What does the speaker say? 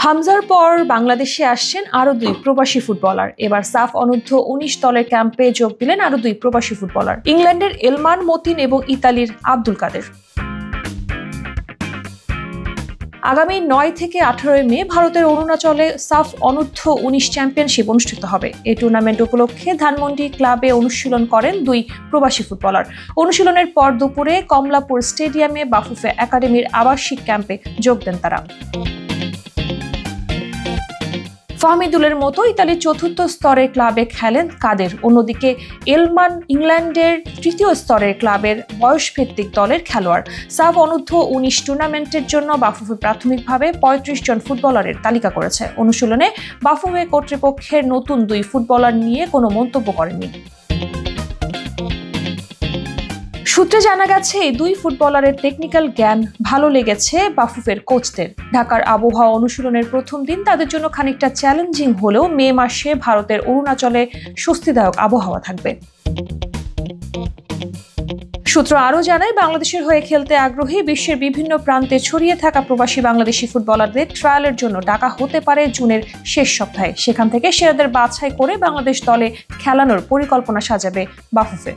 হামজার পর বাংলাদেশে আসছেন আরো দুই প্রবাসী ফুটবলার। এবার সাফ অনূর্ধ্ব ১৯ দলের ক্যাম্পে যোগ দিলেন আরো দুই প্রবাসী ফুটবলার, ইংল্যান্ডের এলমান মতিন এবং ইতালির আব্দুল কাদের। আগামী ৯ থেকে ১৮ মে ভারতের অরুণাচলে সাফ অনূর্ধ্ব ১৯ চ্যাম্পিয়নশিপ অনুষ্ঠিত হবে। এই টুর্নামেন্ট উপলক্ষে ধানমন্ডি ক্লাবে অনুশীলন করেন দুই প্রবাসী ফুটবলার। অনুশীলনের পর দুপুরে কমলাপুর স্টেডিয়ামে বাফুফে একাডেমির আবাসিক ক্যাম্পে যোগ দেন তারা। ফাহমিদুলের মতো ইতালির চতুর্থ স্তরের ক্লাবে খেলেন কাদের। অন্যদিকে এলমান ইংল্যান্ডের তৃতীয় স্তরের ক্লাবের বয়সভিত্তিক দলের খেলোয়াড়। সাফ অনূর্ধ্ব ১৯ টুর্নামেন্টের জন্য বাফুফে প্রাথমিকভাবে ৩৫ জন ফুটবলারের তালিকা করেছে। অনুশীলনে বাফুফে কর্তৃপক্ষের নতুন দুই ফুটবলার নিয়ে কোনো মন্তব্য করেননি। সূত্রে জানা গেছে, এই দুই ফুটবলারের টেকনিক্যাল জ্ঞান ভালো লেগেছে বাফুফের কোচদের। ঢাকার আবহাওয়া অনুশীলনের প্রথম দিন তাদের জন্য খানিকটা চ্যালেঞ্জিং হলেও মে মাসে ভারতের অরুণাচলে স্বস্তিদায়ক আবহাওয়া থাকবে। সূত্র আরও জানায়, বাংলাদেশের হয়ে খেলতে আগ্রহী বিশ্বের বিভিন্ন প্রান্তে ছড়িয়ে থাকা প্রবাসী বাংলাদেশি ফুটবলারদের ট্রায়ালের জন্য ডাকা হতে পারে জুনের শেষ সপ্তাহে। সেখান থেকে সেরাদের বাছাই করে বাংলাদেশ দলে খেলানোর পরিকল্পনা সাজাবে বাফুফে।